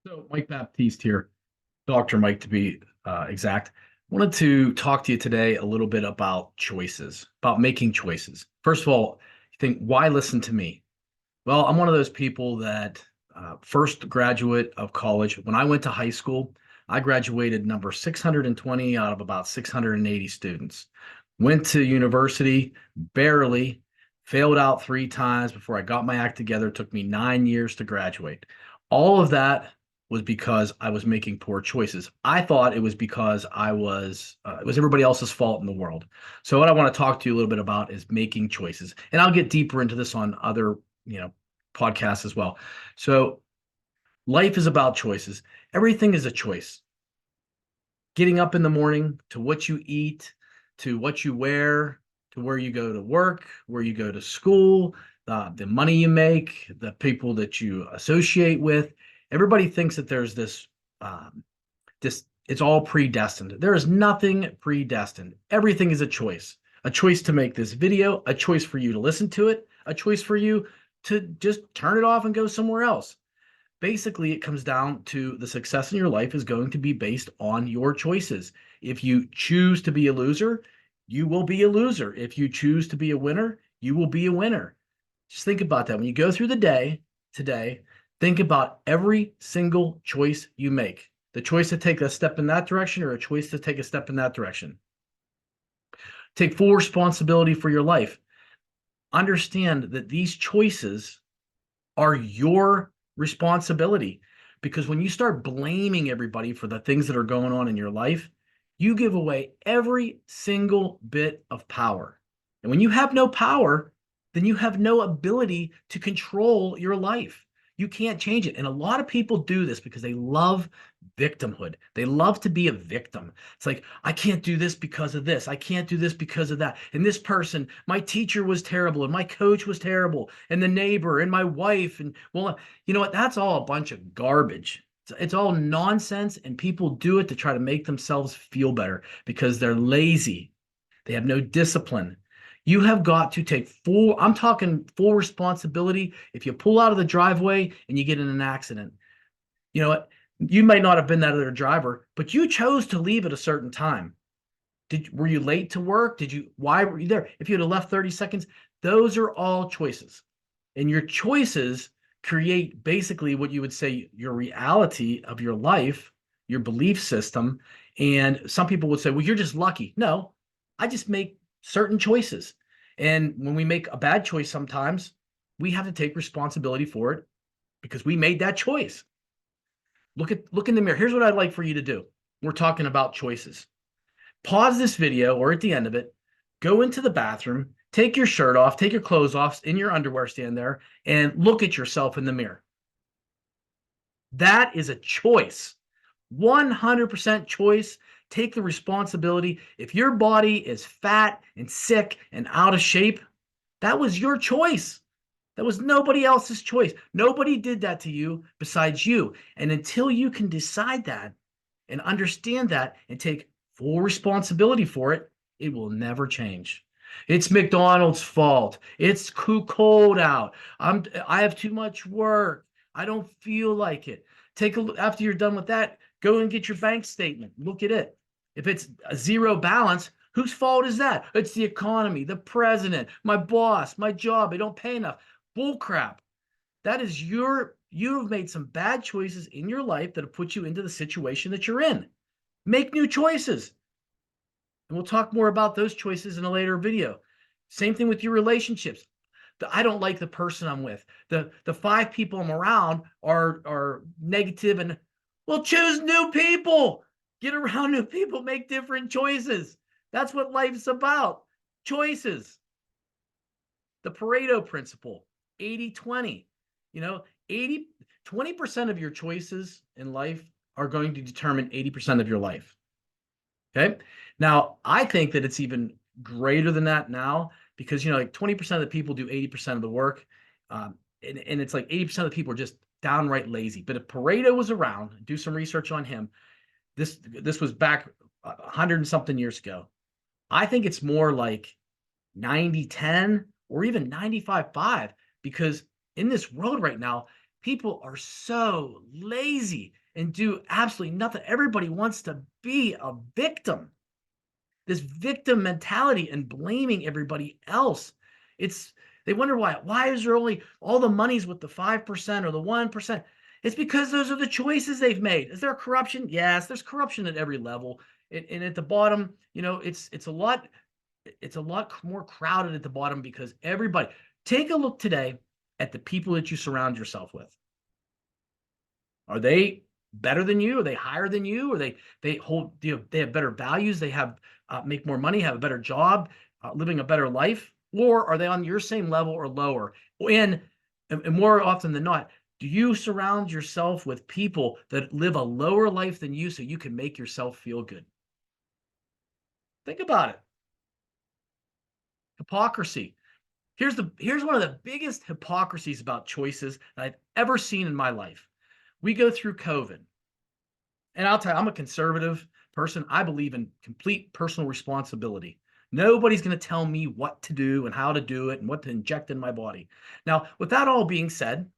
So, Mike Baptiste here, Dr. Mike to be exact. Wanted to talk to you today a little bit about choices, about making choices. First of all, you think, why listen to me? Well, I'm one of those people that first graduate of college. When I went to high school, I graduated number 620 out of about 680 students. Went to university, barely, failed out three times before I got my act together. It took me 9 years to graduate. All of that was because I was making poor choices. I thought it was because it was everybody else's fault in the world. So what I want to talk to you a little bit about is making choices. And I'll get deeper into this on other, you know, podcasts as well. So life is about choices. Everything is a choice. Getting up in the morning, to what you eat, to what you wear, to where you go to work, where you go to school, the money you make, the people that you associate with. Everybody thinks that there's this it's all predestined. There is nothing predestined. Everything is a choice to make this video, a choice for you to listen to it, a choice for you to just turn it off and go somewhere else. Basically, it comes down to the success in your life is going to be based on your choices. If you choose to be a loser, you will be a loser. If you choose to be a winner, you will be a winner. Just think about that. When you go through the day today, think about every single choice you make. The choice to take a step in that direction or a choice to take a step in that direction. Take full responsibility for your life. Understand that these choices are your responsibility. Because when you start blaming everybody for the things that are going on in your life, you give away every single bit of power. And when you have no power, then you have no ability to control your life. You can't change it. And a lot of people do this because they love victimhood. They love to be a victim. It's like, I can't do this because of this. I can't do this because of that. And this person, my teacher was terrible, and my coach was terrible, and the neighbor, and my wife. And well, you know what? That's all a bunch of garbage. It's all nonsense. And people do it to try to make themselves feel better because they're lazy. They have no discipline. You have got to take I'm talking full responsibility. If you pull out of the driveway and you get in an accident, you know what? You might not have been that other driver, but you chose to leave at a certain time. Were you late to work? Why were you there? If you had left 30 seconds, those are all choices. And your choices create basically what you would say your reality of your life, your belief system. And some people would say, well, you're just lucky. No, I just make certain choices. And when we make a bad choice, sometimes we have to take responsibility for it because we made that choice. Look in the mirror. Here's what I'd like for you to do. We're talking about choices. Pause this video or at the end of it, go into the bathroom, take your shirt off, take your clothes off, in your underwear, stand there, and look at yourself in the mirror. That is a choice. 100% choice. Take the responsibility. If your body is fat and sick and out of shape, that was your choice. That was nobody else's choice. Nobody did that to you besides you. And until you can decide that and understand that and take full responsibility for it, it will never change. It's McDonald's fault. It's too cold out. I have too much work. I don't feel like it. Take a look after you're done with that, go and get your bank statement. Look at it. If it's a zero balance, whose fault is that? It's the economy, the president, my boss, my job. I don't pay enough. Bull crap. That is you've made some bad choices in your life that have put you into the situation that you're in. Make new choices. And we'll talk more about those choices in a later video. Same thing with your relationships. I don't like the person I'm with. The five people I'm around are negative, and well, choose new people. Get around new people, make different choices. That's what life's about. Choices. The Pareto principle, 80-20. You know, 20% of your choices in life are going to determine 80% of your life. Okay. Now, I think that it's even greater than that now because, like 20% of the people do 80% of the work. And it's like 80% of the people are just downright lazy. But if Pareto was around, do some research on him. This was back 100 and something years ago. I think it's more like 90-10 or even 95-5 because in this world right now, People are so lazy and do absolutely nothing. Everybody wants to be a victim. This victim mentality and blaming everybody else. It's they wonder why is there only all the money's with the 5% or the 1%? It's because those are the choices they've made. Is there corruption? Yes, there's corruption at every level. And at the bottom, it's a lot more crowded at the bottom because everybody take a look today at the people that you surround yourself with. Are they better than you? Are they higher than you? Or they hold they have better values? They have make more money, have a better job, living a better life, or are they on your same level or lower? And more often than not, do you surround yourself with people that live a lower life than you so you can make yourself feel good? Think about it. Hypocrisy. Here's one of the biggest hypocrisies about choices that I've ever seen in my life. We go through COVID. And I'll tell you, I'm a conservative person. I believe in complete personal responsibility. Nobody's going to tell me what to do and how to do it and what to inject in my body. Now, with that all being said,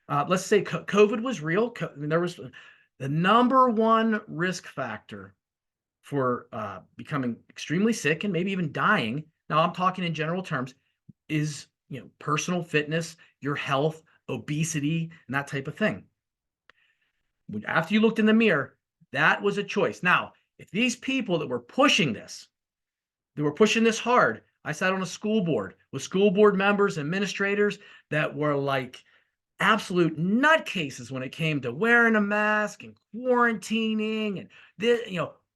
let's say COVID was real. There was the number one risk factor for becoming extremely sick and maybe even dying. Now, I'm talking in general terms, is personal fitness, your health, obesity, and that type of thing. After you looked in the mirror, that was a choice. Now, if these people that were pushing this, they were pushing this hard. I sat on a school board with school board members, administrators that were like absolute nutcases when it came to wearing a mask and quarantining and this,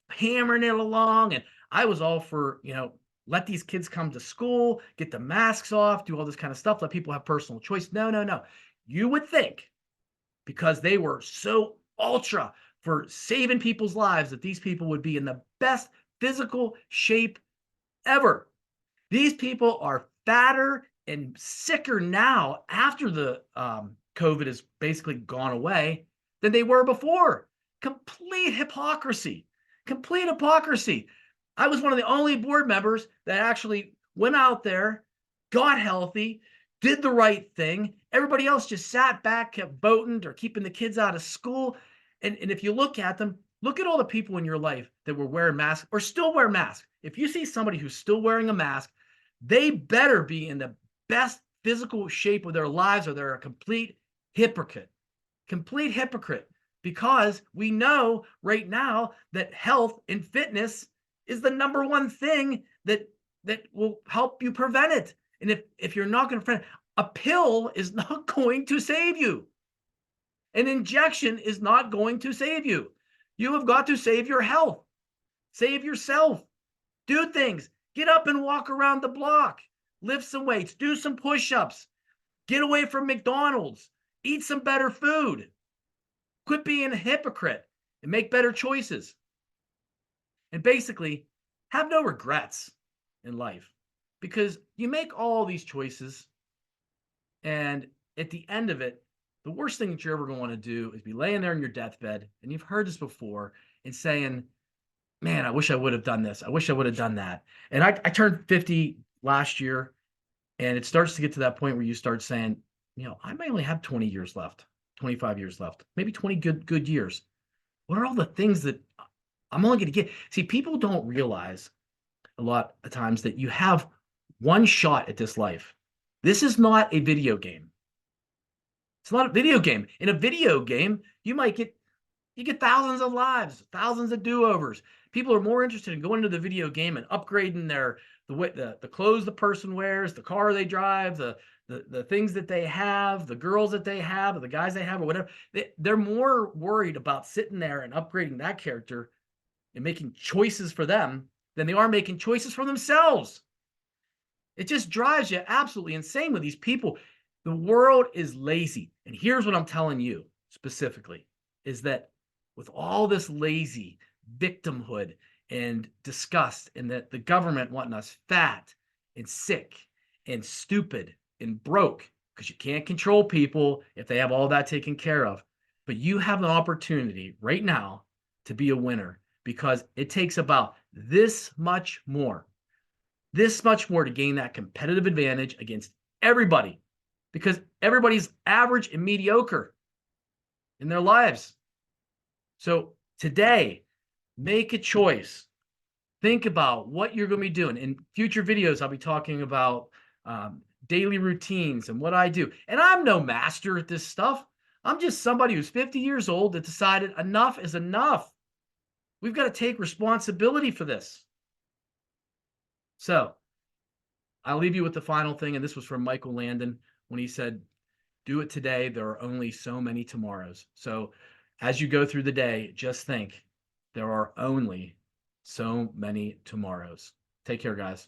hammering it along. And I was all for, let these kids come to school, get the masks off, do all this kind of stuff, let people have personal choice. No, no, no. You would think because they were so ultra for saving people's lives that these people would be in the best physical shape ever. These people are fatter and sicker now after the COVID has basically gone away than they were before. Complete hypocrisy. Complete hypocrisy. I was one of the only board members that actually went out there, got healthy, did the right thing. Everybody else just sat back, kept voting or keeping the kids out of school. And if you look at them, look at all the people in your life that were wearing masks or still wear masks. If you see somebody who's still wearing a mask, they better be in the best physical shape of their lives or they're a complete hypocrite. Complete hypocrite. Because we know right now that health and fitness is the number one thing that will help you prevent it. And if you're not going to prevent it, a pill is not going to save you. An injection is not going to save you. You have got to save your health. Save yourself. Do things. Get up and walk around the block. Lift some weights. Do some push-ups. Get away from McDonald's. Eat some better food. Quit being a hypocrite and make better choices. And basically, have no regrets in life because you make all these choices. And at the end of it, the worst thing that you're ever going to want to do is be laying there in your deathbed. And you've heard this before and saying, man, I wish I would have done this. I wish I would have done that. And I turned 50 last year. And it starts to get to that point where you start saying, I may only have 20 years left, 25 years left, maybe 20 good years. What are all the things that I'm only going to get? See, people don't realize a lot of times that you have one shot at this life. This is not a video game. It's not a video game. In a video game, you get thousands of lives, thousands of do-overs. People are more interested in going into the video game and upgrading the clothes the person wears, the car they drive, the things that they have, the girls that they have, or the guys they have, or whatever. They're more worried about sitting there and upgrading that character and making choices for them than they are making choices for themselves. It just drives you absolutely insane with these people. The world is lazy. And here's what I'm telling you specifically is that with all this lazy victimhood and disgust and that the government wanting us fat and sick and stupid and broke because you can't control people if they have all that taken care of. But you have an opportunity right now to be a winner because it takes about this much more to gain that competitive advantage against everybody. because everybody's average and mediocre in their lives. So today, make a choice. Think about what you're going to be doing. In future videos, I'll be talking about daily routines and what I do. And I'm no master at this stuff. I'm just somebody who's 50 years old that decided enough is enough. We've got to take responsibility for this. So I'll leave you with the final thing. And this was from Michael Landon when he said, do it today. There are only so many tomorrows. So as you go through the day, just think there are only so many tomorrows. Take care, guys.